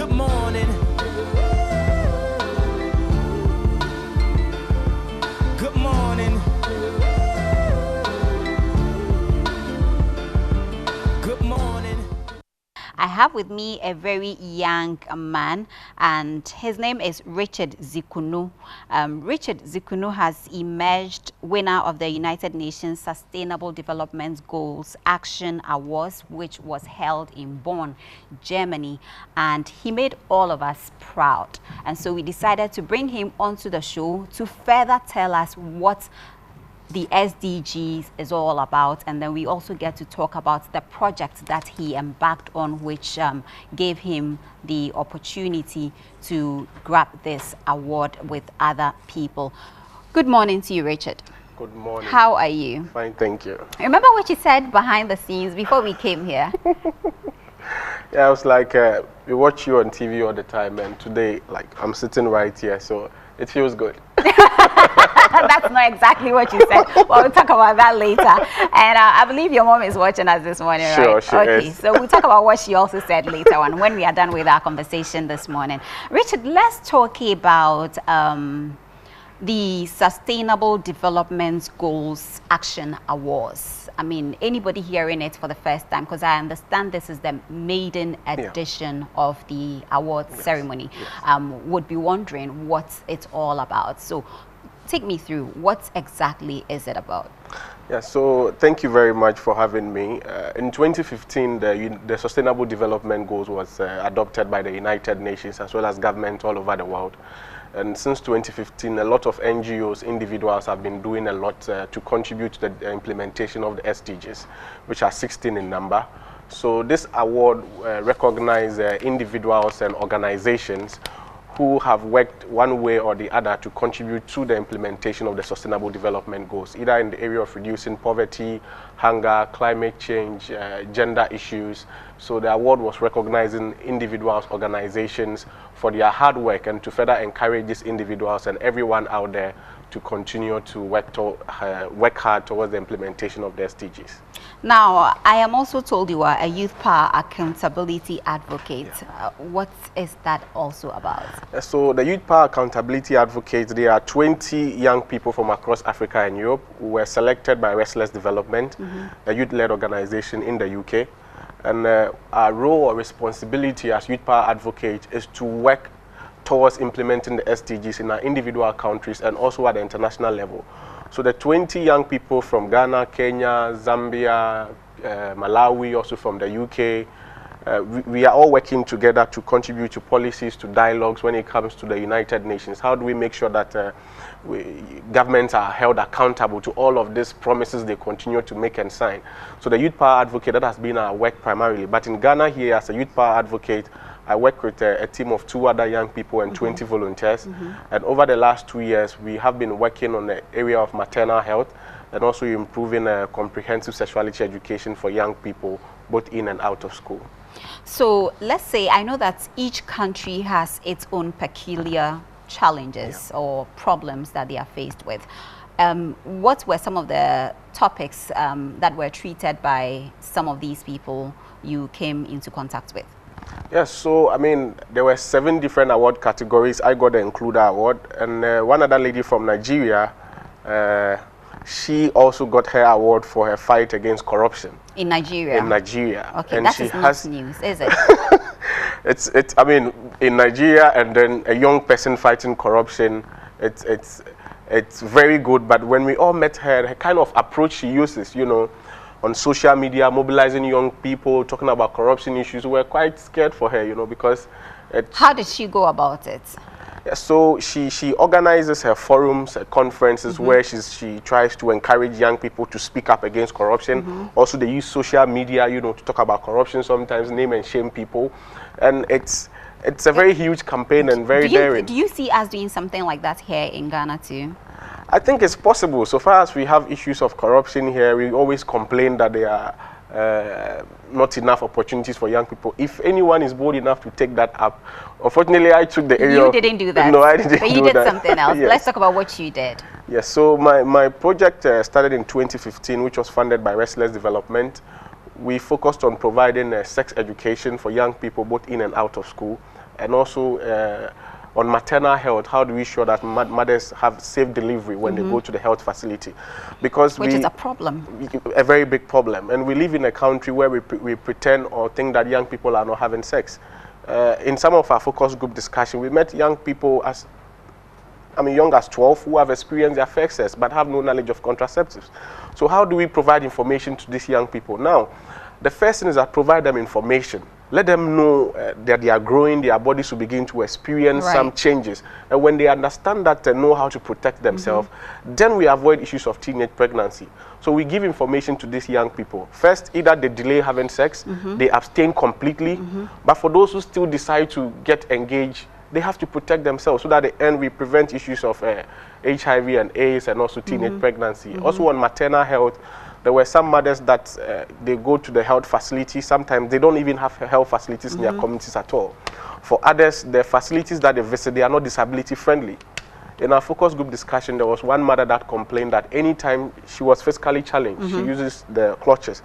Good morning. Good morning. Good morning. I have with me a very young man, and his name is Richard Dzikunu. Richard Dzikunu has emerged winner of the United Nations Sustainable Development Goals Action Awards, which was held in Bonn, Germany, and he made all of us proud. And so we decided to bring him onto the show to further tell us what the SDGs is all about, and then we also get to talk about the project that he embarked on, which gave him the opportunity to grab this award with other people. Good morning to you, Richard. Good morning. How are you? Fine, thank you. Remember what you said behind the scenes before we came here? Yeah, I was like, we watch you on TV all the time, and today, like, I'm sitting right here, so it feels good. That's not exactly what you said. Well, we'll talk about that later. And I believe your mom is watching us this morning, right? Sure, she okay, is. So we'll talk about what she also said later on when we are done with our conversation this morning. Richard, let's talk about the Sustainable Development Goals Action Awards. I mean, anybody hearing it for the first time, because I understand this is the maiden edition of the awards ceremony, would be wondering what it's all about. So take me through, what exactly is it about? Yeah, so thank you very much for having me. In 2015, the Sustainable Development Goals was adopted by the United Nations as well as governments all over the world. And since 2015, a lot of NGOs, individuals have been doing a lot to contribute to the implementation of the SDGs, which are 16 in number. So this award recognizes individuals and organizations who have worked one way or the other to contribute to the implementation of the Sustainable Development Goals, either in the area of reducing poverty, hunger, climate change, gender issues. So the award was recognizing individuals, organizations for their hard work and to further encourage these individuals and everyone out there to continue to work hard towards the implementation of the SDGs. Now, I am also told you are a youth power accountability advocate. What is that also about? So the Youth Power Accountability Advocates, they are 20 young people from across Africa and Europe who were selected by Restless Development, a youth-led organization in the UK. And our role or responsibility as Youth Power Advocates is to work towards implementing the SDGs in our individual countries and also at the international level. So the 20 young people from Ghana, Kenya, Zambia, Malawi, also from the UK, we are all working together to contribute to policies, to dialogues when it comes to the United Nations. How do we make sure that governments are held accountable to all of these promises they continue to make and sign? So the Youth Power Advocate, that has been our work primarily. But in Ghana here, as a Youth Power Advocate, I work with a team of 2 other young people and 20 volunteers. And over the last 2 years, we have been working on the area of maternal health and also improving comprehensive sexuality education for young people, both in and out of school. So let's say, I know that each country has its own peculiar challenges or problems that they are faced with. What were some of the topics that were treated by some of these people you came into contact with? Yes, so I mean, there were 7 different award categories. I got the Includer Award, and one other lady from Nigeria, she also got her award for her fight against corruption. In Nigeria? In Nigeria. Okay, and that she is not has, news, is it? it's, I mean, in Nigeria, and then a young person fighting corruption, it's very good. But when we all met her, the kind of approach she uses, you know, on social media, mobilizing young people, talking about corruption issues, we were quite scared for her, you know, because... How did she go about it? Yeah, so she organizes her forums, her conferences, where she tries to encourage young people to speak up against corruption. Also, they use social media, you know, to talk about corruption, sometimes name and shame people. And it's a very huge campaign and very daring. Do you see us doing something like that here in Ghana too? I think it's possible. So far as we have issues of corruption here, we always complain that there are not enough opportunities for young people. If anyone is bold enough to take that up, unfortunately, I took the area. You didn't do that. No, I didn't do that. But you did something else. Yes. Let's talk about what you did. Yes, so my project started in 2015, which was funded by Restless Development. We focused on providing sex education for young people, both in and out of school. and also on maternal health, how do we ensure that mothers have safe delivery when they go to the health facility? Because which is a problem. A very big problem. And we live in a country where we pretend or think that young people are not having sex. In some of our focus group discussion, we met young people as young as 12 who have experienced their first sex but have no knowledge of contraceptives. So how do we provide information to these young people? Now, the first thing is that provide them information. Let them know that they are growing, their bodies will begin to experience some changes. And when they understand that and know how to protect themselves, then we avoid issues of teenage pregnancy. So we give information to these young people. First, either they delay having sex, they abstain completely, but for those who still decide to get engaged, they have to protect themselves so that at the end we prevent issues of HIV and AIDS and also teenage pregnancy. Also on maternal health, there were some mothers that they go to the health facility. Sometimes they don't even have health facilities in their communities at all. For others, the facilities that they visit, they are not disability friendly. In our focus group discussion, there was one mother that complained that anytime she was physically challenged, she uses the clutches.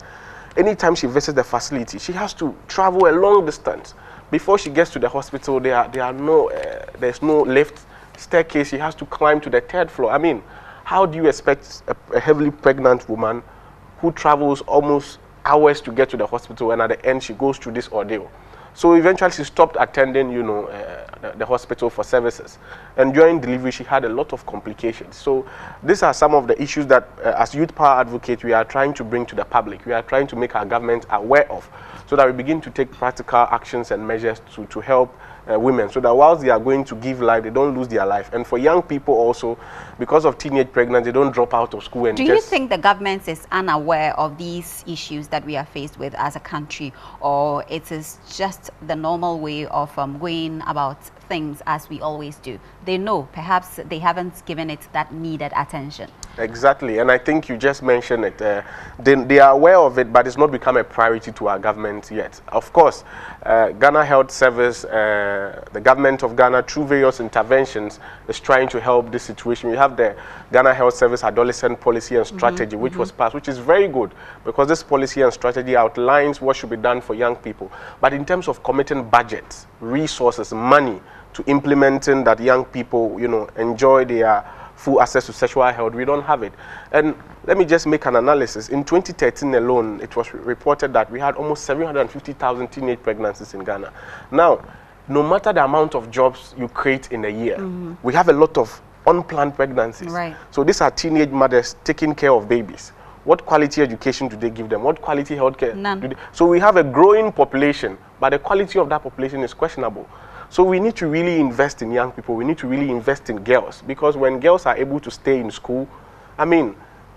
Anytime she visits the facility, she has to travel a long distance. Before she gets to the hospital, there's no lift, staircase. She has to climb to the 3rd floor. I mean, how do you expect a heavily pregnant woman who travels almost hours to get to the hospital, and at the end she goes through this ordeal? So eventually she stopped attending, the hospital for services. And during delivery, she had a lot of complications. So these are some of the issues that, as Youth Power Advocates, we are trying to bring to the public. We are trying to make our government aware of, so that we begin to take practical actions and measures to help women, so that whilst they are going to give life, they don't lose their life. And for young people also, because of teenage pregnancy, they don't drop out of school. And do you think the government is unaware of these issues that we are faced with as a country, or it is just the normal way of going about things as we always do? They know, perhaps they haven't given it that needed attention. Exactly, and I think you just mentioned it. They are aware of it, but it's not become a priority to our government yet. Of course, Ghana Health Service, the government of Ghana, through various interventions, is trying to help this situation. We have the Ghana Health Service Adolescent Policy and Strategy, which was passed, which is very good, because this policy and strategy outlines what should be done for young people. But in terms of committing budgets, resources, money to implementing that young people, enjoy their full access to sexual health, we don't have it. And let me just make an analysis. In 2013 alone, it was reported that we had almost 750,000 teenage pregnancies in Ghana. Now, no matter the amount of jobs you create in a year, we have a lot of unplanned pregnancies. So these are teenage mothers taking care of babies. What quality education do they give them? What quality healthcare? None. So we have a growing population, but the quality of that population is questionable. So we need to really invest in young people. We need to really invest in girls, because when girls are able to stay in school,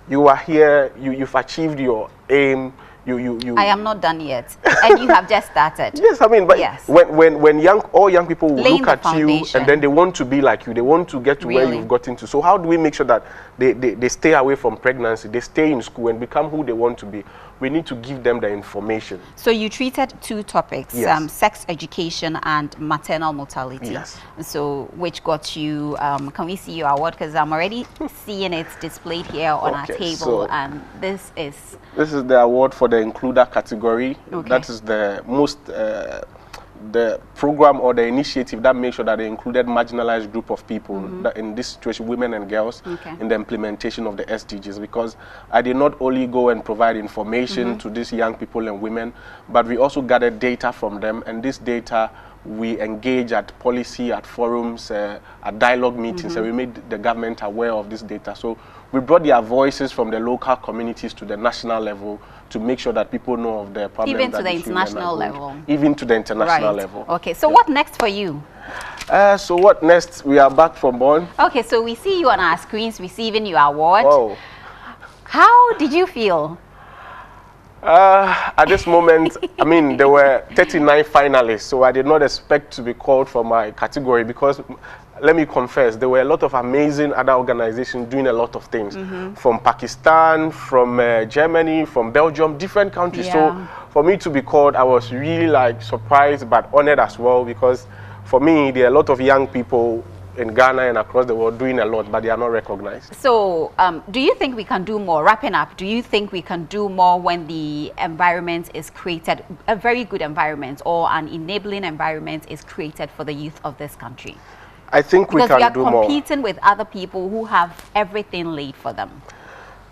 you are here, you've achieved your aim. I am not done yet, and you have just started. Yes, but yes. when all young people will look at you, and then they want to be like you, they want to get to where you've gotten to. So how do we make sure that they stay away from pregnancy, they stay in school and become who they want to be? We need to give them the information. So you treated 2 topics, yes. Sex education and maternal mortality. Yes. So which got you, can we see your award? Because I'm already seeing it displayed here on our table, so and this is the award for the includer category. That is the most the program or the initiative that makes sure that they included marginalized group of people, that in this situation, women and girls, in the implementation of the SDGs. Because I did not only go and provide information to these young people and women, but we also gathered data from them, and this data we engage at policy, at forums, at dialogue meetings, and we made the government aware of this data. So we brought their voices from the local communities to the national level to make sure that people know of the problem. Even to the international level. Even to the international level. Okay, so what next for you? So what next? We are back from Bonn. Okay, so we see you on our screens receiving your award. Oh. How did you feel? At this moment, there were 39 finalists, so I did not expect to be called for my category, because let me confess, there were a lot of amazing other organizations doing a lot of things, from Pakistan, from Germany, from Belgium, different countries. So for me to be called, I was really surprised but honored as well, because for me, there are a lot of young people in Ghana and across the world doing a lot, but they are not recognized. So do you think we can do more? Wrapping up, do you think we can do more when the environment is created, a very good environment or an enabling environment is created for the youth of this country? I think we can do more. Because we are competing with other people who have everything laid for them.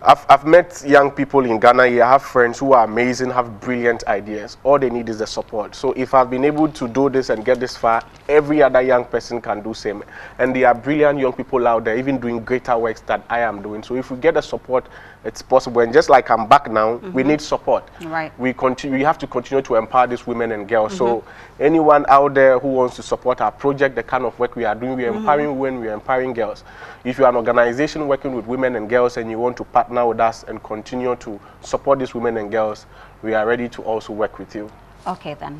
I've met young people in Ghana here. I have friends who are amazing, have brilliant ideas. All they need is the support. So if I've been able to do this and get this far, every other young person can do same. And there are brilliant young people out there even doing greater works that I am doing. So if we get the support, it's possible. And just like I'm back now, we need support. Right. We have to continue to empower these women and girls. So anyone out there who wants to support our project, the kind of work we are doing, we're empowering women, we're empowering girls. If you're an organization working with women and girls and you want to partner with us and continue to support these women and girls, we are ready to also work with you. Okay then,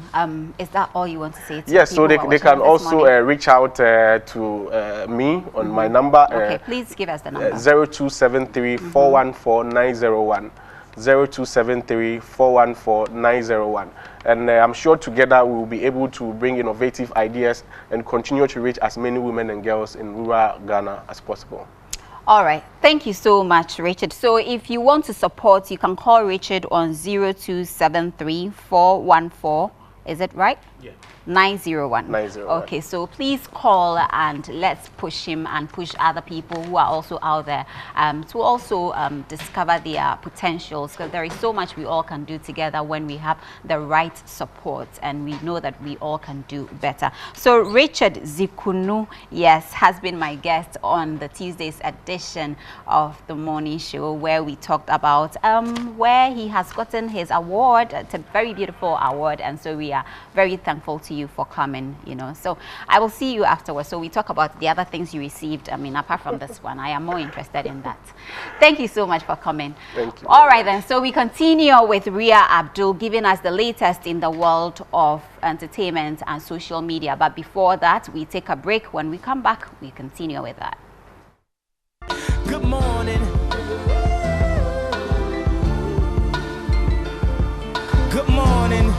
is that all you want to say to yes, so they can also reach out to me on my number. Okay, please give us the number. 0273 414 901. 0273 414 901. And I'm sure together we will be able to bring innovative ideas and continue to reach as many women and girls in rural Ghana as possible. All right. Thank you so much, Richard. So if you want to support, you can call Richard on 0273 414. Is it right? Yeah. 901. 901. Okay, so please call and let's push him and push other people who are also out there to also discover their potentials, because there is so much we all can do together when we have the right support and we know that we all can do better. So Richard Dzikunu, yes, has been my guest on the Tuesday's edition of the morning show, where we talked about where he has gotten his award. It's a very beautiful award, and so we are very thankful to you for coming, you know. So I will see you afterwards. So we talk about the other things you received. I mean, apart from this one, I am more interested in that. Thank you so much for coming. Thank you. All right then, so we continue with Ria Abdul giving us the latest in the world of entertainment and social media. But before that, we take a break. When we come back, we continue with that. Good morning. Good morning.